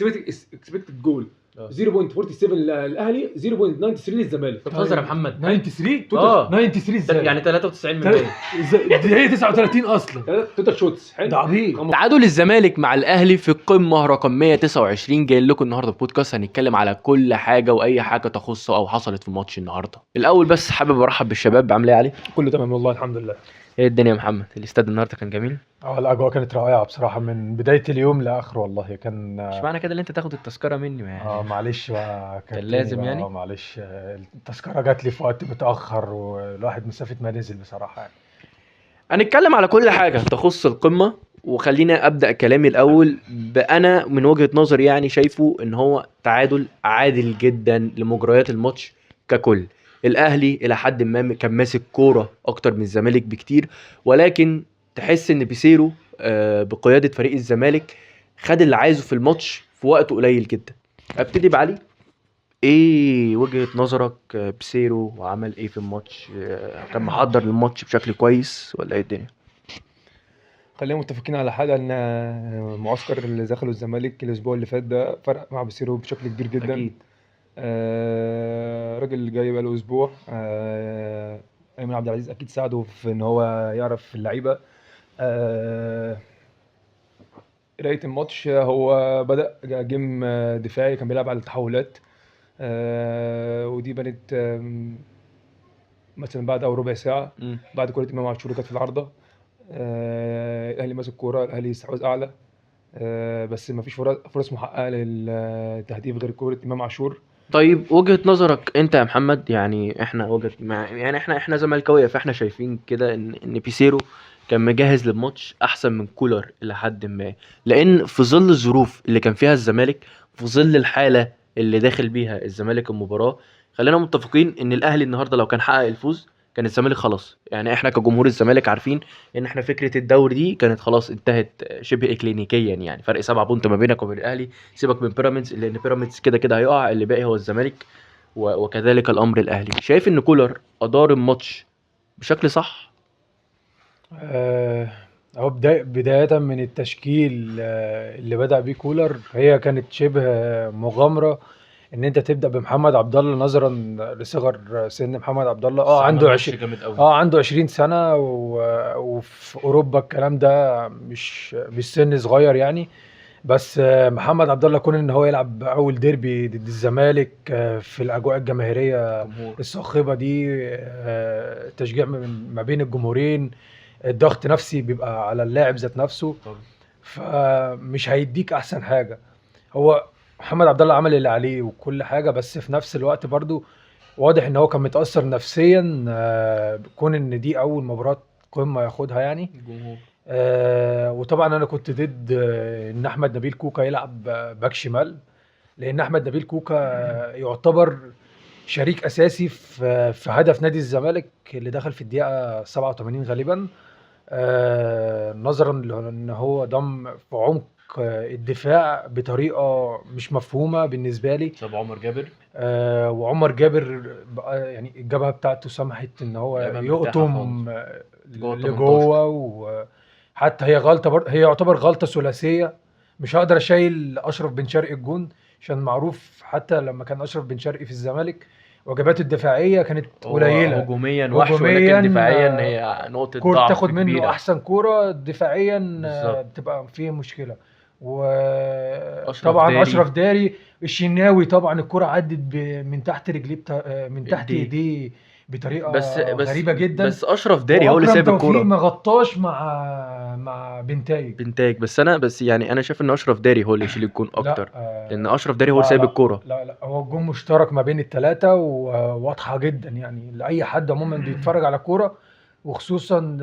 اكسبكتد جول 0.47 للاهلي 0.93 للزمالك. انت بتهزر يا محمد؟ 93 93 ازاي يعني 93 من 100. دي هي 39 اصلا توتال شوتس. حلو ده عبيط. تعادل الزمالك مع الاهلي في القمه رقم 129. جاي لكم النهارده في بودكاست هنتكلم على كل حاجه واي حاجه تخصه او حصلت في ماتش النهارده. الاول بس حابب ارحب بالشباب. عامل ايه يا علي؟ كله تمام والله الحمد لله. ايه الدنيا يا محمد؟ الاستاد النهارده كان جميل. الاجواء كانت رائعه بصراحه من بدايه اليوم لاخره والله. كان مش معنى كده ان انت تاخد التذكره مني يعني. معلش بقى كان لازم بقى يعني؟ معلش التذكره جات لي في وقت متاخر والواحد مسافه ما نزل بصراحه يعني. هنتكلم على كل حاجه تخص القمه. وخلينا ابدا كلامي الاول بانا من وجهه نظري يعني شايفه ان هو تعادل عادل جدا لمجريات الماتش ككل. الاهلي الى حد ما كان ماسك كوره اكتر من الزمالك بكتير، ولكن تحس ان بيسيرو بقياده فريق الزمالك خد اللي عايزه في الماتش في وقت قليل جدا. ابتدي بعلي. ايه وجهة نظرك بيسيرو وعمل ايه في الماتش؟ كان محضر للماتش بشكل كويس ولا ايه الدنيا؟ خلينا متفقين على حاجه ان معسكر اللي دخلوا الزمالك الاسبوع اللي فات ده فرق مع بيسيرو بشكل كبير جدا. اكيد. راجل جاي بقاله اسبوع. ايمن عبد العزيز اكيد ساعده في ان هو يعرف اللعيبه. قرايه الماتش هو بدا جيم دفاعي، كان بيلعب على التحولات. ودي بنت مثلا بعد او ربع ساعه بعد كره امام عاشور كانت في العارضه. الاهلي ماسك كوره، الاهلي استحواذ اعلى. بس ما فيش فرص محققه للتهديف غير كوره امام عاشور. طيب وجهة نظرك انت يا محمد، يعني احنا يعني احنا زملكاويه، فاحنا شايفين كده ان بيسيرو كان مجهز للماتش احسن من كولر الى حد ما، لان في ظل الظروف اللي كان فيها الزمالك، في ظل الحاله اللي داخل بيها الزمالك المباراه، خلينا متفقين ان الاهلي النهارده لو كان حقق الفوز كان الزمالك خلاص. يعني احنا كجمهور الزمالك عارفين ان احنا فكره الدوري دي كانت خلاص انتهت شبه اكلينيكيا، يعني فرق 7 بونت ما بينك وبين الاهلي. سيبك من بيراميدز لان بيراميدز كده كده هيقع، اللي باقي هو الزمالك وكذلك الامر الاهلي. شايف ان كولر ادار الماتش بشكل صح؟ هو بداية من التشكيل اللي بدأ بيه كولر، هي كانت شبه مغامرة ان انت تبدأ بمحمد عبد الله نظرا لصغر سن محمد عبد الله. عنده 20 سنة وفي اوروبا الكلام ده مش سن صغير يعني. بس محمد عبد الله كون ان هو يلعب اول ديربي ضد الزمالك في الاجواء الجماهيريه الصاخبه دي، تشجيع ما بين الجمهورين، الضغط نفسي بيبقى على اللاعب ذات نفسه، فمش هيديك احسن حاجه. هو محمد عبد الله عمل اللي عليه وكل حاجه، بس في نفس الوقت برضو واضح ان هو كان متاثر نفسيا كون ان دي اول مباراه قمه ياخدها يعني. وطبعا انا كنت ضد ان احمد نبيل كوكا يلعب باك شمال، لان احمد نبيل كوكا يعتبر شريك اساسي في هدف نادي الزمالك اللي دخل في الدقيقه 87 غالبا، نظرا لان هو ضم في عمق الدفاع بطريقه مش مفهومه بالنسبه لي. طب عمر جابر وعمر جابر يعني الجبهه بتاعته سمحت ان هو يقطم لجوه، وحتى هي غلطه هي يعتبر غلطه ثلاثيه. مش هقدر اشيل اشرف بن شرقي الجون، عشان معروف حتى لما كان اشرف بن شرقي في الزمالك وجباته الدفاعيه كانت قليله، هجوميا وحش، ولكن دفاعيا هي نقطه ضعف تاخد منه كبيرة. احسن كوره دفاعيا بتبقى فيه مشكله. وطبعا اشرف داري الشناوي طبعا الكوره عدت من تحت رجليه من تحت ايديه بطريقه غريبه جدا. بس اشرف داري هو اللي ساب الكوره، ما غطاش مع بنتايج. بس يعني انا شايف ان اشرف داري هو اللي يشيل الجون اكتر، لان اشرف داري هو اللي ساب الكوره. لا هو الجون مشترك ما بين الثلاثه وواضحه جدا يعني لاي حد عموما بيتفرج على كوره، وخصوصا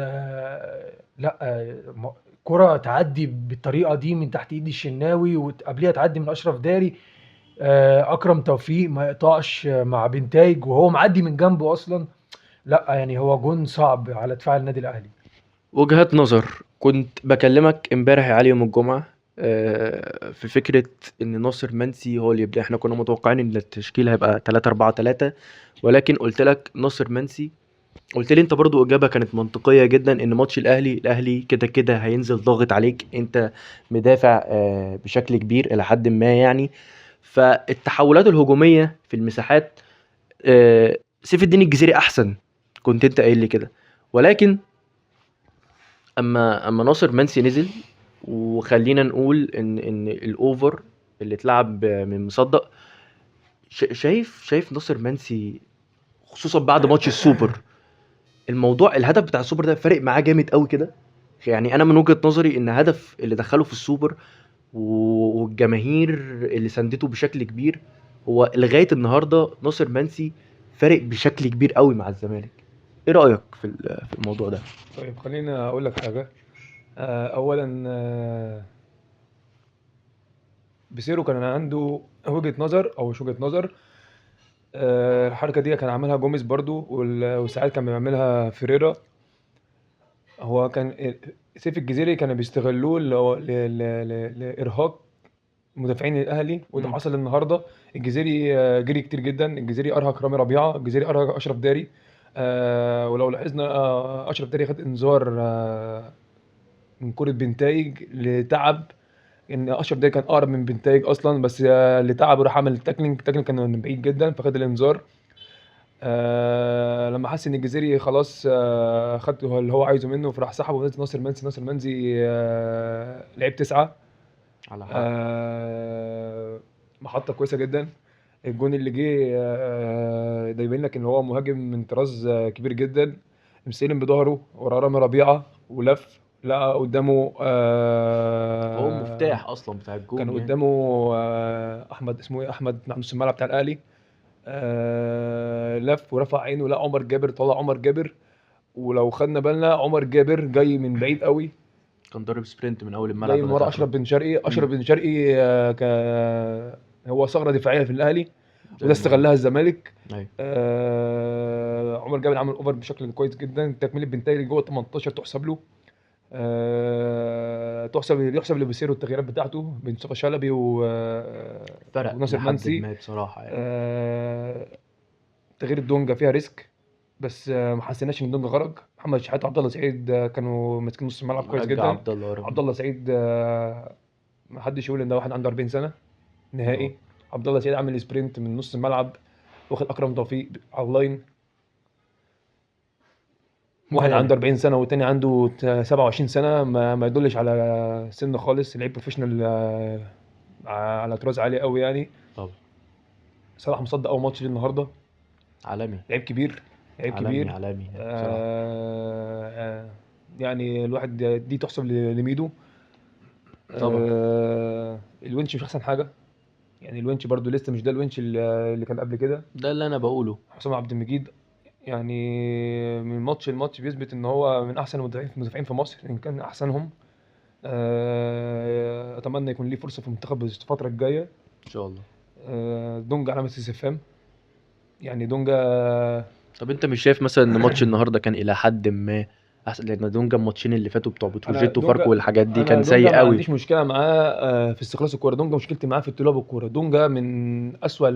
كرة تعدي بالطريقة دي من تحت ايد الشناوي وقبليها تعدي من اشرف داري، اكرم توفيق ما يقطعش مع بنتايج وهو معدي من جنبه اصلا. لا يعني هو جون صعب على دفاع النادي الاهلي. وجهات نظر. كنت بكلمك امبارح يا علي يوم الجمعة في فكرة ان ناصر منسي هو اللي يبدأ. احنا كنا متوقعين ان التشكيل هيبقى 3-4-3، ولكن قلت لك ناصر منسي قلت لي انت برضو اجابه كانت منطقيه جدا، ان ماتش الاهلي كده كده هينزل ضاغط عليك، انت مدافع بشكل كبير الى حد ما يعني. فالتحولات الهجوميه في المساحات سيف الدين الجزيري احسن، كنت انت قايل لي كده. ولكن اما ناصر منسي نزل، وخلينا نقول ان الاوفر اللي اتلعب من مصدق، شايف ناصر منسي خصوصا بعد ماتش السوبر، الموضوع الهدف بتاع السوبر ده فارق معاه جامد قوي كده. يعني انا من وجهة نظري ان هدف اللي دخله في السوبر والجماهير اللي ساندته بشكل كبير، هو لغاية النهاردة ناصر منسي فارق بشكل كبير قوي مع الزمالك. ايه رأيك في الموضوع ده؟ طيب خليني اقول لك حاجه. اولا بيسيرو كان عنده وجهه نظر او مش وجهه نظر. الحركه دي كان عاملها جوميز برضو، وساعات كان بيعملها فيريرا. هو كان سيف الجزيري كانوا بيستغلوه لارهاق مدافعين الاهلي، وده مم. حصل النهارده. الجزيري جري كتير جدا، الجزيري ارهق رامي ربيعه، الجزيري ارهق اشرف داري. ولو لاحظنا اشرف داري خد انذار من كرة بنتايج لتعب. ان اشرف داري كان اقرب من بنتايج اصلا، بس لتعب وراح عمل التاكلينج كان من بعيد جدا فخد الانذار. لما حس ان الجزيري خلاص خد اللي هو عايزه منه، فراح سحبه ونزل ناصر منسي لعب 9. على حق. محطة كويسة جدا. الجون اللي جه ده يبين لك ان هو مهاجم من طراز كبير جدا. مستلم بظهره ورا رامي ربيعة ولف لقى قدامه هو مفتاح اصلا بتاع كان الجون يعني. قدامه احمد، اسمه ايه، احمد بتاع نص الملعب بتاع الاهلي. لف ورفع عينه لقى عمر جابر، طلع عمر جابر. ولو خدنا بالنا عمر جابر جاي من بعيد قوي، كان ضارب سبرنت من اول جاي الملعب من لغايه ورا اخره. اشرف بن شرقي. مم. هو ثغره دفاعيه في الاهلي، زي وده المهاجم. استغلها الزمالك. ايوه. عمر جابر عمل اوفر بشكل كويس جدا، تكمله بنتايج جوه 18 تحسب له. يحسب لبيسيرو التغييرات بتاعته بين مصطفى شلبي فرق وناصر لحد منسي. ما بصراحه يعني. تغيير الدونجا فيها ريسك، بس ما حسيناش ان دونجا خرج. محمد شحات وعبد الله سعيد كانوا ماسكين نص الملعب كويس رجع جدا. عبد الله ورا. عبد الله سعيد ما حدش يقول ان ده واحد عنده 40 سنه اه. نهائي. عبد الله سعيد عامل سبرنت من نص الملعب، واخد اكرم توفيق على اللاين. واحد عنده مهاري. 40 سنه والتاني عنده 27 سنه، ما يدلش على سن خالص. لعيب بروفيشنال على طراز عالي قوي يعني. طبعا. صلاح مصدق اول ماتش ليه النهارده، عالمي. لعيب كبير، لعيب عالمي كبير. عالمي بصراحه. يعني الواحد دي تحسب لميدو. طبعا. الونش مش احسن حاجه، يعني الونش برضو لسه مش ده الونش اللي كان قبل كده. ده اللي انا بقوله. حسام عبد المجيد يعني من ماتش لماتش بيثبت ان هو من احسن المدافعين في مصر، ان كان احسنهم. اتمنى يكون ليه فرصه في المنتخب الفتره الجايه. ان شاء الله. دونجا علامه استفهام، يعني دونجا. طب انت مش شايف مثلا ان ماتش النهارده كان الى حد ما احسن؟ لان دونجا الماتشين اللي فاتوا بتوع انا بتروجيت وفاركو دونجا والحاجات دي انا كان دونجا سيء ما قوي. عنديش مشكله معاه في استخلاص الكوره. دونجا مشكلتي معاه في الطلوع بالكوره. دونجا من اسوأ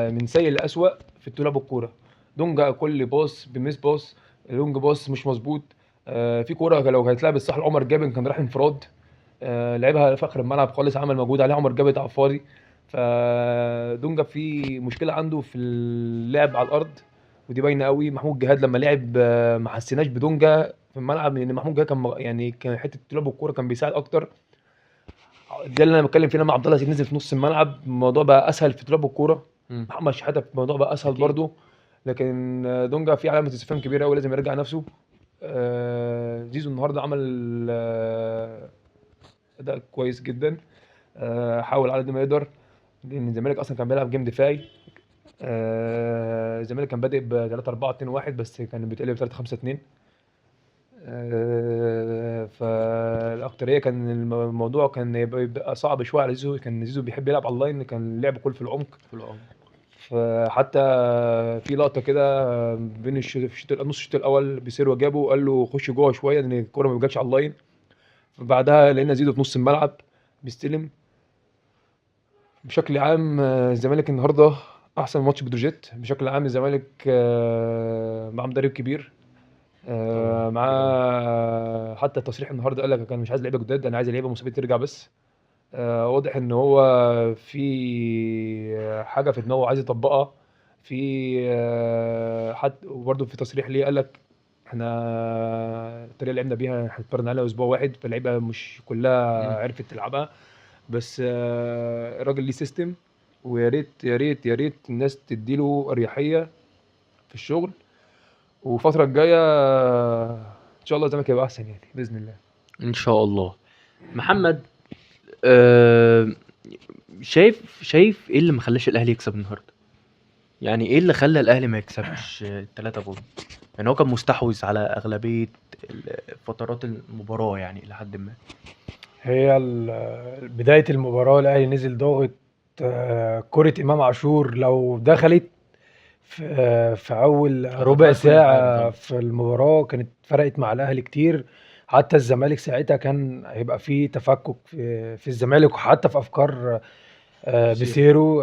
من سيء لاسوأ في الطلوع بالكوره. دونجا كل باص بميس باص، لونج باص مش مظبوط. في كوره لو هيتلعب الصح لعمر جابر كان راح انفراد، لعبها في اخر الملعب خالص، عمل مجهود عليه عمر جابر على الفاضي. فدونجا في مشكله عنده في اللعب على الارض، ودي باينه قوي. محمود جهاد لما لعب ما حسيناش بدونجا في الملعب، لان محمود جهاد كان يعني كان حته لعب الكوره كان بيساعد اكتر. ده اللي انا بتكلم فيه. لما عبد الله عزيز نزل في نص الملعب الموضوع بقى اسهل في لعب الكوره. مم. محمد شحاته الموضوع بقى اسهل اكيد. برضه. لكن دونجا في علامه استفهام كبيره قوي، لازم يرجع نفسه. زيزو النهارده عمل اداء كويس جدا. حاول على قد ما يقدر، لان الزمالك اصلا كان بيلعب جيم دفاعي. الزمالك كان بادئ ب 3 4 2 1 بس كان بيتقلب 3 5 2. فالاكتريه كان الموضوع كان يبقى صعب شويه على زيزو. كان زيزو بيحب يلعب على اللاين، كان اللعب كله في العمق. في العمر. فحتى في لقطه كده بين نص الشوط الاول بيسيرو جابه وقال له خش جوه شويه لان الكوره ما جاتش على اللاين. بعدها لقينا زيزو في نص الملعب بيستلم. بشكل عام الزمالك النهارده احسن ماتش بتروجيت. بشكل عام الزمالك مع مدرب كبير، معاه حتى التصريح النهارده قال لك كان مش عايز لعيبه جداد، انا عايز لعيبه مصابين ترجع بس. واضح ان هو في حاجه في دماغه عايز يطبقها. في حتى وبرده في تصريح ليه قال لك احنا الطريقه اللي لعبنا بيها احنا اتمرنا عليها اسبوع واحد، فاللعيبه مش كلها مم. عرفت تلعبها. بس الراجل ليه سيستم، ويا ريت يا ريت يا ريت الناس تديله اريحيه في الشغل. والفتره الجايه ان شاء الله الزمالك هيبقى احسن يعني باذن الله. ان شاء الله. محمد، آه، شايف ايه اللي ما خلاش الاهلي يكسب النهارده؟ يعني ايه اللي خلى الاهلي ما يكسبش 3 بونت؟ يعني هو كان مستحوذ على اغلبيه فترات المباراه يعني لحد ما. هي بداية المباراة الأهلي نزل ضاغط. كرة إمام عاشور لو دخلت في أول كانت ربع هتغير كل حاجه ساعة طبعا. في المباراة كانت فرقت مع الأهلي كتير. حتى الزمالك ساعتها كان هيبقى فيه تفكك في الزمالك، وحتى في أفكار بصير. بيسيرو.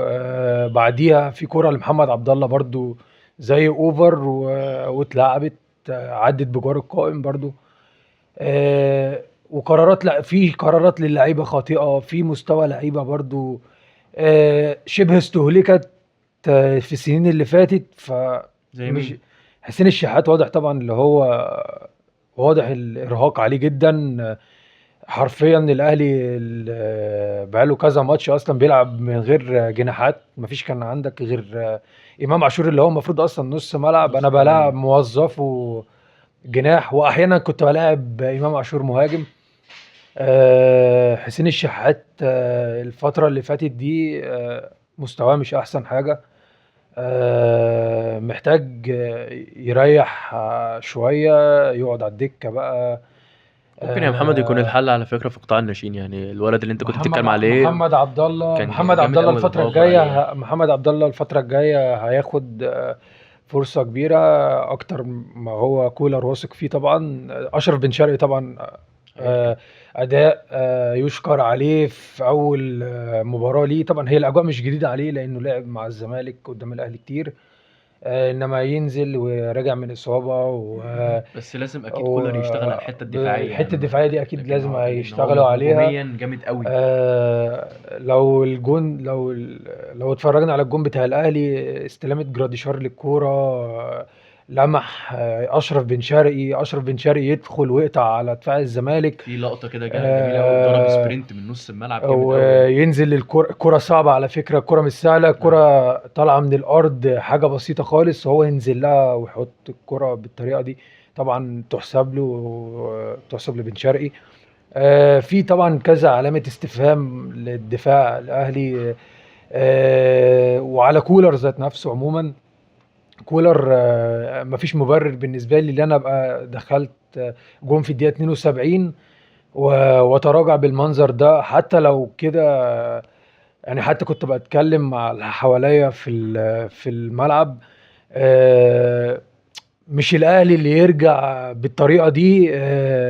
بعديها في كرة لمحمد عبد الله برضو زي أوفر واتلعبت، عدت بجوار القائم برضو. وقرارات، لا في قرارات للعيبه خاطئه في مستوى لعيبه برضو شبه استهلكت في السنين اللي فاتت. زي فمش مين؟ حسين الشحات واضح طبعا اللي هو واضح الارهاق عليه جدا. حرفيا الاهلي بقاله كذا ماتش اصلا بيلعب من غير جناحات. مفيش كان عندك غير امام عاشور اللي هو المفروض اصلا نص ملعب، نص انا بلاعب ملعب. موظفه جناح، واحيانا كنت بلاعب امام عاشور مهاجم. حسين الشحات الفترة اللي فاتت دي مستواه مش احسن حاجة. محتاج يريح شوية، يقعد على الدكة بقى. ممكن يا محمد يكون آه، الحل على فكره في قطاع الناشئين، يعني الولد اللي انت كنت بتتكلم عليه محمد عبد الله كان جامد قوي، تفوق عليه. محمد عبد الله الفترة الجاية هياخد فرصة كبيرة أكتر ما هو كولر واثق فيه طبعا. أشرف بن شرقي طبعا هيركب. أداء يشكر عليه في أول مباراة ليه. طبعا هي الأجواء مش جديدة عليه لأنه لعب مع الزمالك قدام الأهلي كتير. إنما ينزل وراجع من إصابة بس لازم اكيد كولر يشتغل على الحته الدفاعيه الحتة يعني. الدفاعية دي أكيد لكن لازم لان هو هيشتغلوا عليها. هجوميا جامد قوي. لو الجون لو اتفرجنا على الجون بتاع الاهلي، استلامة جراديشار للكوره، لمح اشرف بن شرقي يدخل ويقطع على دفاع الزمالك. في لقطه كده جميله قوي، ضرب آه، سبرنت من نص الملعب جامد قوي يعني. وينزل الكرة صعبة على فكرة، الكرة مش سهلة، نعم. الكرة طالعة من الأرض حاجة بسيطة خالص، هو ينزل لها ويحط الكرة بالطريقة دي. طبعا تحسب لبن شرقي. في طبعا كذا علامة استفهام للدفاع الأهلي وعلى كولر ذات نفسه عموما. كولر مفيش مبرر بالنسبة لي ان انا ابقى دخلت جون في الدقيقة 72 وتراجع بالمنظر ده. حتى لو كده يعني حتى كنت بتكلم مع اللي حواليا في الملعب. آه، مش الاهلي اللي يرجع بالطريقه دي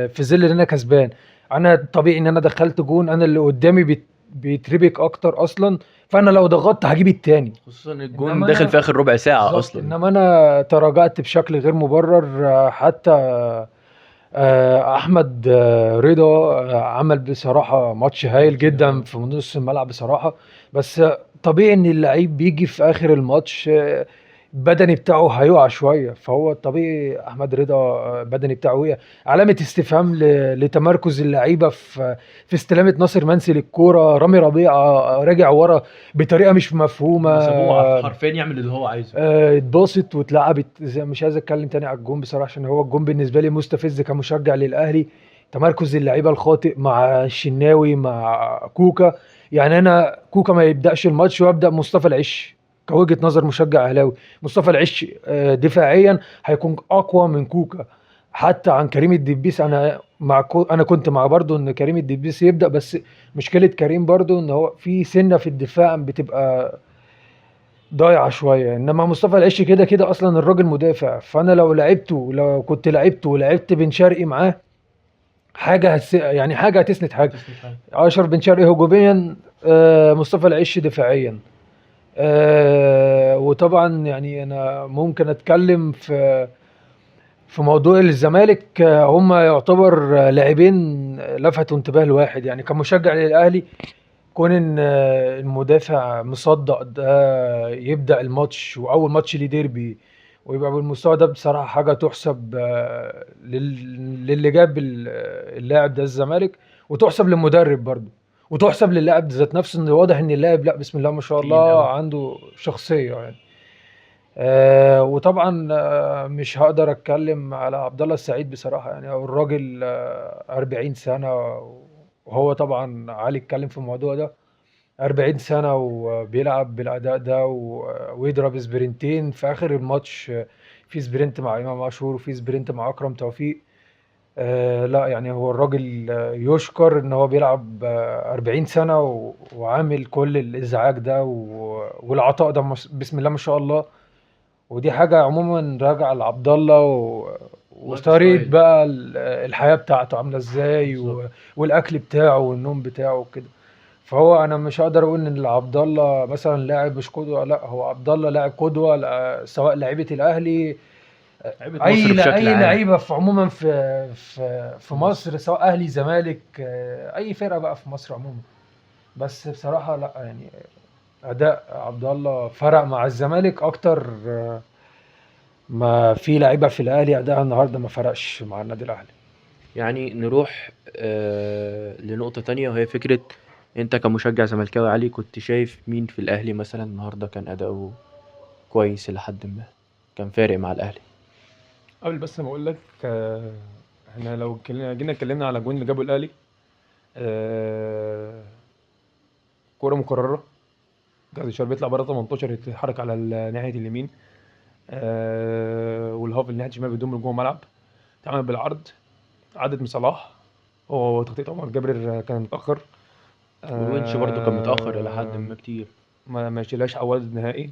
في ظل ان انا كسبان. انا طبيعي ان انا دخلت جون، انا اللي قدامي بيتربك اكتر اصلا، فانا لو ضغطت هجيب التاني. خصوصا الجون انما داخل انا في اخر ربع ساعه بالظبط، اصلا. انما انا تراجعت بشكل غير مبرر. حتى احمد رضا عمل بصراحه ماتش هايل ماتش جامد جدا قوي. في نص الملعب بصراحه. بس طبيعي ان اللعيب بيجي في اخر الماتش بدني بتاعه هيقع شويه، فهو طبيعي احمد رضا بدني بتاعه وقع. علامه استفهام لتمركز اللعيبه في استلامه ناصر منسي للكوره. رامي ربيعه راجع ورا بطريقه مش مفهومه. هما سابوه حرفيا يعمل اللي هو عايزه. اتباصت واتلعبت مش عايز اتكلم تاني على الجون بصراحه، عشان هو الجون بالنسبه لي مستفز كمشجع للاهلي. تمركز اللعيبه الخاطئ مع الشناوي مع كوكا. يعني انا كوكا ما يبداش الماتش ويبدا مصطفى العش كوجهه نظر مشجع اهلاوي. مصطفى العش دفاعيا هيكون اقوى من كوكا، حتى عن كريم الدبيس. انا كنت مع برضو ان كريم الدبيس يبدا، بس مشكله كريم برضو ان هو في سنه في الدفاع بتبقى ضايعه شويه. انما مصطفى العش كده كده اصلا الراجل مدافع، فانا لو كنت لعبته ولعبت بن شرقي معاه يعني حاجه هتسند حاجه. تسند حاجه. اشرف بن شرقي هجوميا، مصطفى العش دفاعيا. وطبعا يعني انا ممكن اتكلم في موضوع الزمالك هم يعتبر لاعبين لفتوا انتباه الواحد، يعني كمشجع للاهلي كون ان المدافع مصدق ده يبدأ الماتش واول ماتش ليه ديربي ويبقى بالمستوى ده، بصراحة حاجة تحسب للي جاب اللاعب ده الزمالك، وتحسب للمدرب برضه، وتحسب للاعب ذات نفسه، ان واضح ان اللاعب لا بسم الله ما شاء تقيل الله قوي. عنده شخصية يعني. وطبعا مش هقدر اتكلم على عبد الله السعيد بصراحة، يعني هو الراجل 40 سنة، وهو طبعا علي اتكلم في الموضوع ده، 40 سنة وبيلعب بالأداء ده ويضرب سبرنتين في آخر الماتش، في سبرنت مع إمام عاشور وفي سبرنت مع أكرم توفيق. لا يعني هو الراجل يشكر إن هو بيلعب 40 سنة وعامل كل الإزعاج ده والعطاء ده، بسم الله ما شاء الله. ودي حاجة عموما راجعة لعبد الله لايف وطريقة ستايل. بقى الحياة بتاعته عاملة ازاي بالظبط. والأكل بتاعه والنوم بتاعه وكده. فهو انا مش هقدر اقول ان عبد الله مثلا لاعب مش قدوه، لا هو عبد الله لاعب قدوه، سواء لعيبه الاهلي، لعيبه مصر بشكل اي عام. لعيبه في عموما في مصر، سواء اهلي زمالك، اي فرقه بقى في مصر عموما. بس بصراحه لا يعني اداء عبد الله فرق مع الزمالك اكتر ما في لعيبه في الاهلي اداء النهارده ما فرقش مع النادي الاهلي. يعني نروح لنقطة تانية، وهي فكرة انت كمشجع زملكاوي علي كنت شايف مين في الاهلي مثلا النهارده كان اداؤه كويس لحد ما كان فارق مع الاهلي؟ قبل بس ما اقول لك، احنا لو جينا اتكلمنا على الجون اللي جابه الاهلي، آه، كوره مكرره، جراديشار بيطلع بره 18 يتحرك على ناحيه اليمين، والهاف اللي ناحيه الشمال بيدوم جوه الملعب، اتعمل بالعرض، عدت من صلاح، وتخطيط عمر جابر كان متاخر، والونش برضو كان متأخر الى حد ما كتير. ما يشيلهاش عواد نهائي.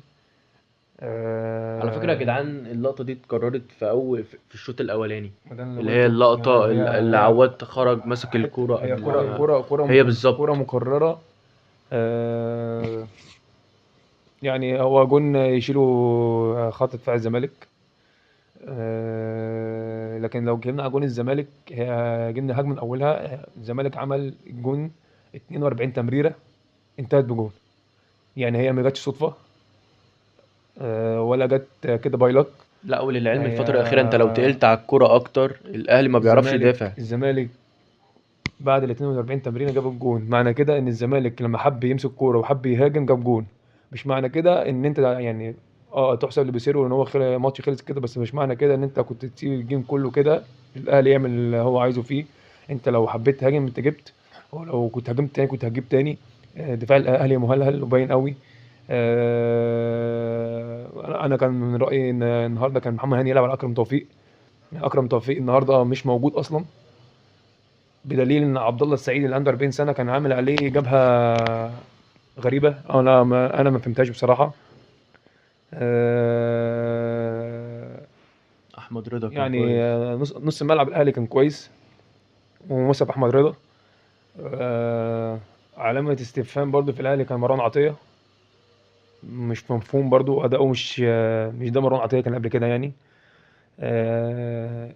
على فكرة يا آه، جدعان اللقطة دي اتكررت في اول في الشوط الاولاني، ما ده اللي اللي هي قلته، اللقطة اللي هي عواد خرج مسك الكورة هي قبل كرة ما. كرة هي كرة كرة بالظبط. مكررة. آه، يعني هو جون يشيله خط دفاع الزمالك. لكن لو اتكلمنا على جون الزمالك، هي جبنا هجمة من أولها، الزمالك عمل جون 42 تمريرة انتهت بجون، يعني هي ما جاتش صدفة، ولا جت كده باي لك. لا، وللعلم هي الفترة الأخيرة انت لو تقلت على الكورة أكتر الأهلي ما بيعرفش يدافع. الزمالك بعد ال 42 تمريره جاب الجون، معنى كده ان الزمالك لما حب يمسك كوره وحب يهاجم جاب جون. مش معنى كده ان انت يعني تحسب لبيسيرو ان هو ماتش خلص كده، بس مش معنى كده ان انت كنت تسيب الجيم كله كده الاهلي يعمل اللي هو عايزه فيه. انت لو حبيت تهاجم انت جبت، ولو كنت هاجمت تاني كنت هتجيب تاني. دفاع الاهلي مهلهل وباين قوي. انا كان من رايي ان النهارده كان محمد هاني يلعب على اكرم توفيق. اكرم توفيق النهارده مش موجود اصلا، بدليل ان عبد الله السعيد اللي عنده 40 سنه كان عامل عليه جبهه غريبه، انا ما فهمتهاش بصراحه. آه، أحمد رضا كان يعني كويس. نص الملعب الاهلي كان كويس، ومصطفى احمد رضا. علامه استفهام برضو في الاهلي كان مروان عطيه، مش مفهوم برضو اداؤه، مش ده مروان عطيه كان قبل كده يعني. آه،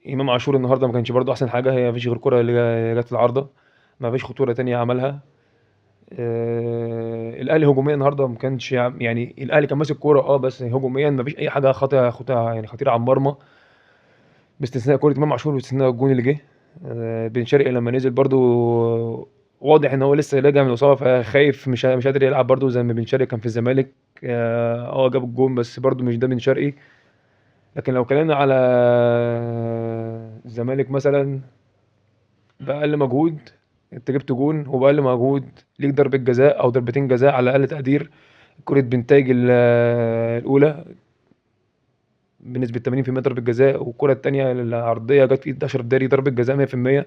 امام عاشور النهارده ما كانش برضو احسن حاجه، هي مفيش غير كره اللي جت في العارضه، ما فيش خطوره تانية عملها. الاهلي هجوميا النهارده ما كانش يعني الاهلي كان ماسك كوره، بس هجوميا ما فيش اي حاجه خطيره يعني خطيره على المرمى، باستثناء كره امام عاشور واستثناء الجون اللي جه. بن شرقي لما نزل برضو واضح ان هو لسه راجع من الاصابه، فخايف مش قادر يلعب برضو زي ما بن شرقي كان في الزمالك. جاب الجون بس برضو مش ده بن شرقي. لكن لو اتكلمنا على الزمالك مثلا، بأقل مجهود انت جبت جون، وبأقل مجهود ليك ضربة جزاء او ضربتين جزاء على اقل تقدير. كرة بنتايج الاولى بنسبة 80% ضربة جزاء، والكرة التانية العرضية جت في ايد اشرف داري ضربة جزاء 100%.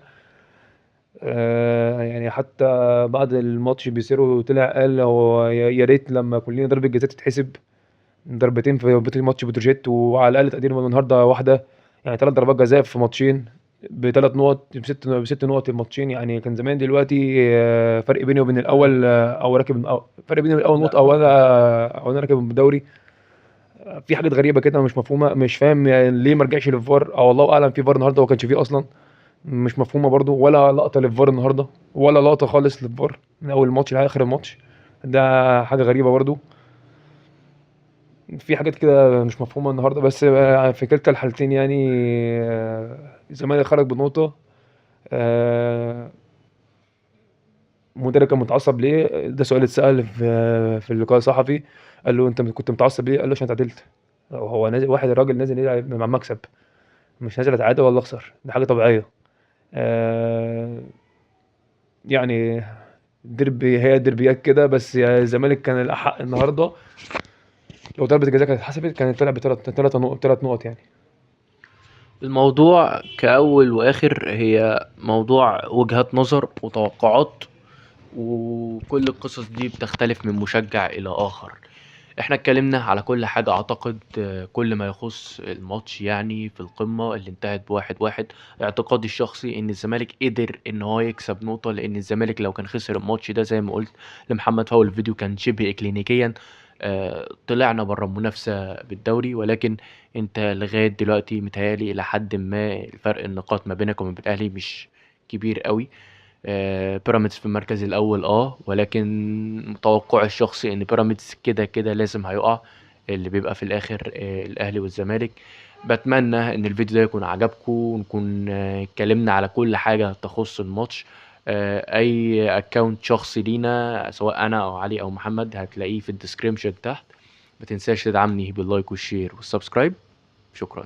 يعني حتى بعد الماتش بيسيرو طلع قال هو يا ريت لما كلنا ضربة جزاء تتحسب ضربتين في ماتش بتروجيت، وعلى الاقل تقدير من النهارده واحده، يعني 3 ضربات جزاء في ماتشين ب3 نقط، بست نقط الماتشين. يعني كان زمان دلوقتي فرق بيني وبين الاول، او راكب فرق بيني وبين الاول لا، نقطه، او انا راكب الدوري. في حاجات غريبه كده مش مفهومه، مش فاهم يعني ليه ما رجعش للفار، او الله اعلم في فار النهارده ما كانش فيه اصلا. مش مفهومه برضو، ولا لقطه للفار النهارده، ولا لقطه خالص للفار من اول الماتش لاخر الماتش. ده حاجه غريبه برضو. في حاجات كده مش مفهومه النهارده، بس في كلتا الحالتين يعني الزمالك خرج بنقطه. آه، المدرب كان متعصب ليه؟ ده سؤال اتسأل في اللقاء الصحفي. قال له انت كنت متعصب ليه؟ قال له عشان اتعادلت. هو نازل واحد، الراجل نازل يلعب مع مكسب، مش نازل اتعادل ولا اخسر، دي حاجه طبيعيه. آه، يعني ديربي، هي دربيات كده، بس يا الزمالك كان الاحق النهارده. لو ضربه الجزاء كانت اتحسبت كانت طلع ثلاث نقط يعني. الموضوع كأول وآخر هي موضوع وجهات نظر وتوقعات، وكل القصص دي بتختلف من مشجع إلى آخر. احنا اتكلمنا على كل حاجة اعتقد، كل ما يخص الماتش يعني في القمة اللي انتهت ب1-1. اعتقادي الشخصي ان الزمالك قدر ان هو يكسب نقطة، لان الزمالك لو كان خسر الماتش ده زي ما قلت لمحمد فاول الفيديو كان شبه اكلينيكيا طلعنا بره المنافسة بالدوري. ولكن انت لغاية دلوقتي متهيألي الى حد ما الفرق النقاط ما بينك وما بين الاهلي مش كبير قوي. بيراميدز في المركز الاول ولكن توقعي الشخصي ان بيراميدز كده كده لازم هيقع، اللي بيبقى في الاخر الاهلي والزمالك. بتمنى ان الفيديو ده يكون عجبكم، ونكون اتكلمنا على كل حاجة تخص الماتش. اي اكونت شخصي لينا سواء انا او علي او محمد هتلاقيه في الديسكريبشن تحت. ما تنساش تدعمني باللايك والشير والسبسكرايب. شكرا.